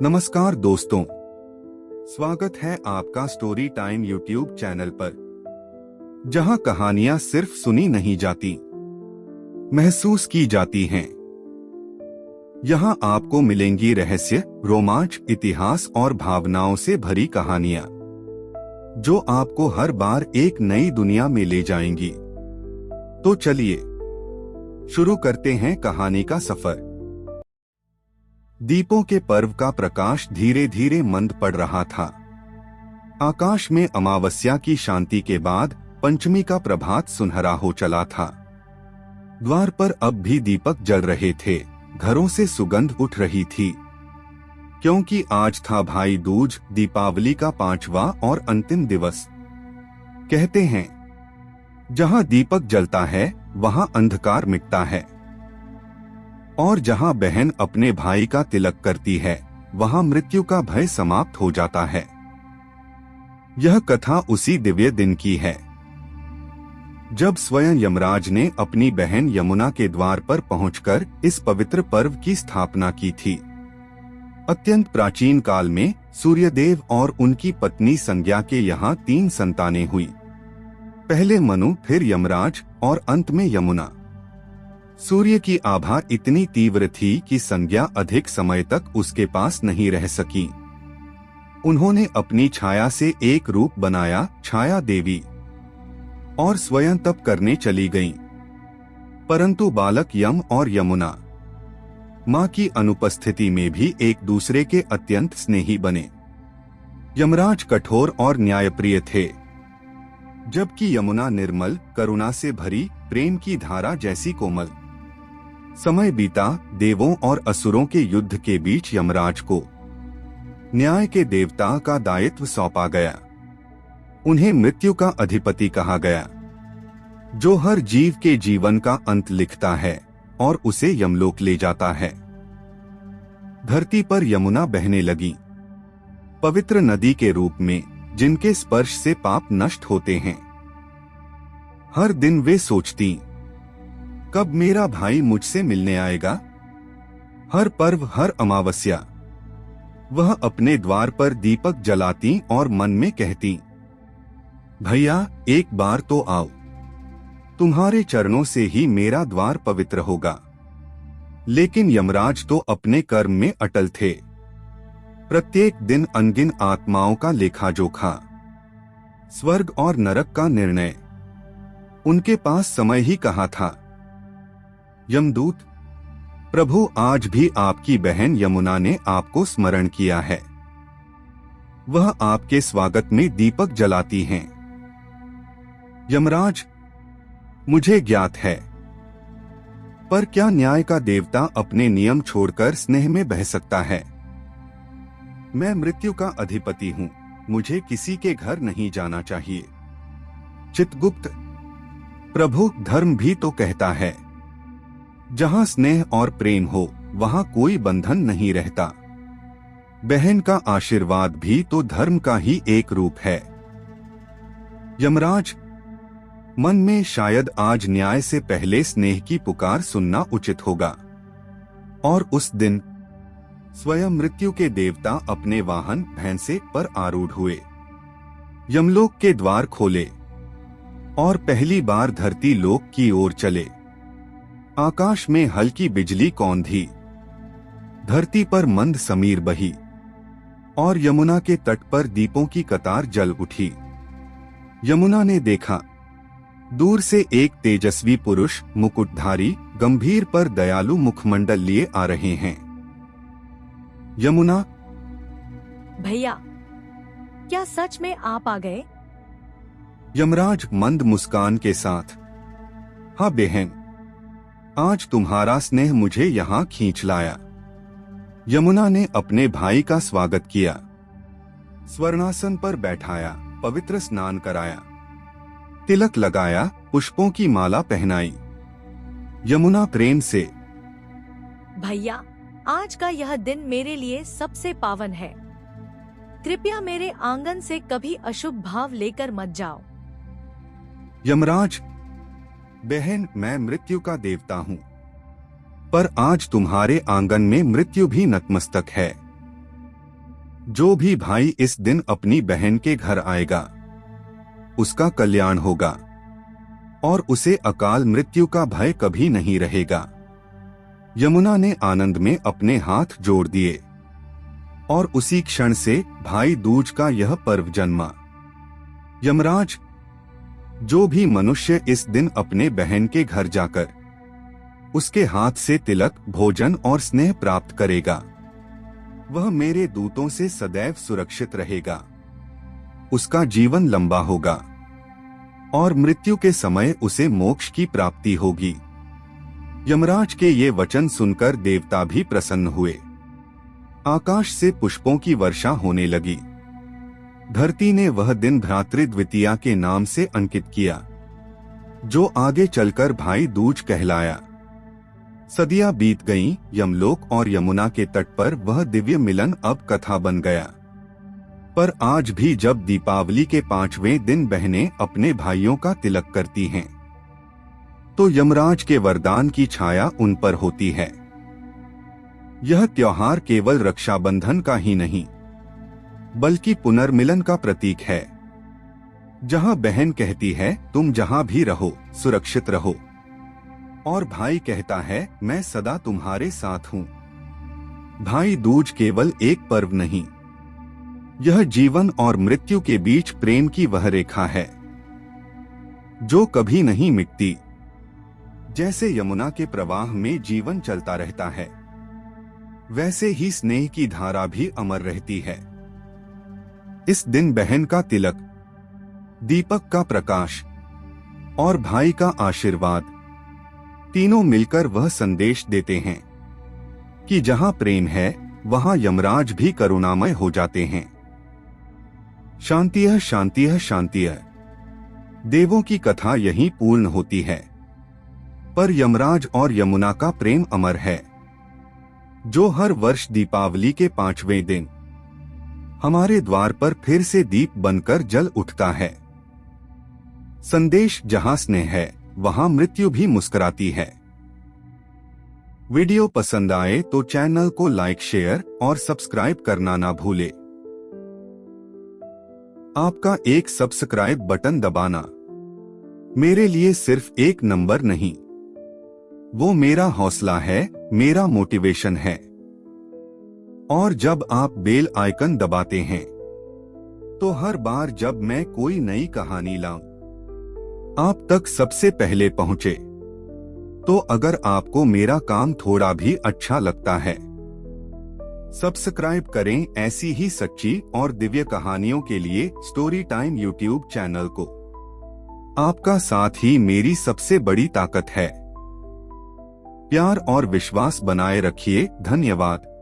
नमस्कार दोस्तों, स्वागत है आपका स्टोरी टाइम यूट्यूब चैनल पर, जहां कहानियां सिर्फ सुनी नहीं जाती, महसूस की जाती हैं। यहां आपको मिलेंगी रहस्य, रोमांच, इतिहास और भावनाओं से भरी कहानियां, जो आपको हर बार एक नई दुनिया में ले जाएंगी। तो चलिए शुरू करते हैं कहानी का सफर। दीपों के पर्व का प्रकाश धीरे धीरे मंद पड़ रहा था। आकाश में अमावस्या की शांति के बाद पंचमी का प्रभात सुनहरा हो चला था। द्वार पर अब भी दीपक जल रहे थे, घरों से सुगंध उठ रही थी, क्योंकि आज था भाई दूज, दीपावली का 5वां और अंतिम दिवस। कहते हैं, जहां दीपक जलता है वहां अंधकार मिटता है, और जहां बहन अपने भाई का तिलक करती है वहां मृत्यु का भय समाप्त हो जाता है। यह कथा उसी दिव्य दिन की है जब स्वयं यमराज ने अपनी बहन यमुना के द्वार पर पहुंचकर इस पवित्र पर्व की स्थापना की थी। अत्यंत प्राचीन काल में सूर्यदेव और उनकी पत्नी संज्ञा के यहाँ 3 संतानें हुई। पहले मनु, फिर यमराज और अंत में यमुना। सूर्य की आभा इतनी तीव्र थी कि संज्ञा अधिक समय तक उसके पास नहीं रह सकी। उन्होंने अपनी छाया से एक रूप बनाया, छाया देवी, और स्वयं तप करने चली गईं। परंतु बालक यम और यमुना मां की अनुपस्थिति में भी एक दूसरे के अत्यंत स्नेही बने। यमराज कठोर और न्यायप्रिय थे, जबकि यमुना निर्मल, करुणा से भरी, प्रेम की धारा जैसी कोमल। समय बीता, देवों और असुरों के युद्ध के बीच यमराज को न्याय के देवता का दायित्व सौंपा गया। उन्हें मृत्यु का अधिपति कहा गया, जो हर जीव के जीवन का अंत लिखता है और उसे यमलोक ले जाता है। धरती पर यमुना बहने लगी, पवित्र नदी के रूप में, जिनके स्पर्श से पाप नष्ट होते हैं। हर दिन वे सोचती, कब मेरा भाई मुझसे मिलने आएगा। हर पर्व, हर अमावस्या वह अपने द्वार पर दीपक जलाती और मन में कहती, भैया एक बार तो आओ, तुम्हारे चरणों से ही मेरा द्वार पवित्र होगा। लेकिन यमराज तो अपने कर्म में अटल थे। प्रत्येक दिन अनगिन आत्माओं का लेखा जोखा, स्वर्ग और नरक का निर्णय। उनके पास समय ही कहाँ था। यमदूत, प्रभु आज भी आपकी बहन यमुना ने आपको स्मरण किया है। वह आपके स्वागत में दीपक जलाती हैं। यमराज, मुझे ज्ञात है, पर क्या न्याय का देवता अपने नियम छोड़कर स्नेह में बह सकता है। मैं मृत्यु का अधिपति हूँ, मुझे किसी के घर नहीं जाना चाहिए। चित्रगुप्त, प्रभु धर्म भी तो कहता है, जहां स्नेह और प्रेम हो वहां कोई बंधन नहीं रहता। बहन का आशीर्वाद भी तो धर्म का ही एक रूप है। यमराज, मन में शायद आज न्याय से पहले स्नेह की पुकार सुनना उचित होगा। और उस दिन स्वयं मृत्यु के देवता अपने वाहन भैंसे पर आरूढ़ हुए, यमलोक के द्वार खोले और पहली बार धरती लोक की ओर चले। आकाश में हल्की बिजली कौंधी, धरती पर मंद समीर बही, और यमुना के तट पर दीपों की कतार जल उठी। यमुना ने देखा, दूर से एक तेजस्वी पुरुष, मुकुटधारी, गंभीर पर दयालु मुखमंडल लिए आ रहे हैं। यमुना, भैया, क्या सच में आप आ गए? यमराज मंद मुस्कान के साथ, हाँ बहन, आज तुम्हारा स्नेह मुझे यहाँ खींच लाया। यमुना ने अपने भाई का स्वागत किया, स्वर्णासन पर बैठाया, पवित्र स्नान कराया, तिलक लगाया, पुष्पों की माला पहनाई। यमुना प्रेम से, भैया, आज का यह दिन मेरे लिए सबसे पावन है। कृपया मेरे आंगन से कभी अशुभ भाव लेकर मत जाओ। यमराज, बहन मैं मृत्यु का देवता हूँ, पर आज तुम्हारे आंगन में मृत्यु भी नतमस्तक है। जो भी भाई इस दिन अपनी बहन के घर आएगा उसका कल्याण होगा और उसे अकाल मृत्यु का भय कभी नहीं रहेगा। यमुना ने आनंद में अपने हाथ जोड़ दिए और उसी क्षण से भाई दूज का यह पर्व जन्मा। यमराज, जो भी मनुष्य इस दिन अपने बहन के घर जाकर उसके हाथ से तिलक, भोजन और स्नेह प्राप्त करेगा वह मेरे दूतों से सदैव सुरक्षित रहेगा। उसका जीवन लंबा होगा और मृत्यु के समय उसे मोक्ष की प्राप्ति होगी। यमराज के ये वचन सुनकर देवता भी प्रसन्न हुए। आकाश से पुष्पों की वर्षा होने लगी। धरती ने वह दिन भ्रातृद्वितीया के नाम से अंकित किया, जो आगे चलकर भाई दूज कहलाया। सदियां बीत गईं, यमलोक और यमुना के तट पर वह दिव्य मिलन अब कथा बन गया। पर आज भी जब दीपावली के 5वें दिन बहनें अपने भाइयों का तिलक करती हैं, तो यमराज के वरदान की छाया उन पर होती है। यह त्योहार केवल रक्षाबंधन का ही नहीं, बल्कि पुनर्मिलन का प्रतीक है, जहां बहन कहती है तुम जहां भी रहो सुरक्षित रहो, और भाई कहता है मैं सदा तुम्हारे साथ हूँ। भाई दूज केवल एक पर्व नहीं, यह जीवन और मृत्यु के बीच प्रेम की वह रेखा है जो कभी नहीं मिटती। जैसे यमुना के प्रवाह में जीवन चलता रहता है, वैसे ही स्नेह की धारा भी अमर रहती है। इस दिन बहन का तिलक, दीपक का प्रकाश और भाई का आशीर्वाद तीनों मिलकर वह संदेश देते हैं कि जहां प्रेम है वहां यमराज भी करुणामय हो जाते हैं। शांतियः शांतियः शांतियः। देवों की कथा यहीं पूर्ण होती है, पर यमराज और यमुना का प्रेम अमर है, जो हर वर्ष दीपावली के 5वें दिन हमारे द्वार पर फिर से दीप बनकर जल उठता है। संदेश जहां स्नेह है वहां मृत्यु भी मुस्कुराती है। वीडियो पसंद आए तो चैनल को लाइक, शेयर और सब्सक्राइब करना ना भूले। आपका एक सब्सक्राइब बटन दबाना मेरे लिए सिर्फ एक नंबर नहीं, वो मेरा हौसला है, मेरा मोटिवेशन है। और जब आप बेल आइकन दबाते हैं तो हर बार जब मैं कोई नई कहानी लाऊं आप तक सबसे पहले पहुंचे। तो अगर आपको मेरा काम थोड़ा भी अच्छा लगता है, सब्सक्राइब करें ऐसी ही सच्ची और दिव्य कहानियों के लिए स्टोरी टाइम यूट्यूब चैनल को। आपका साथ ही मेरी सबसे बड़ी ताकत है। प्यार और विश्वास बनाए रखिए। धन्यवाद।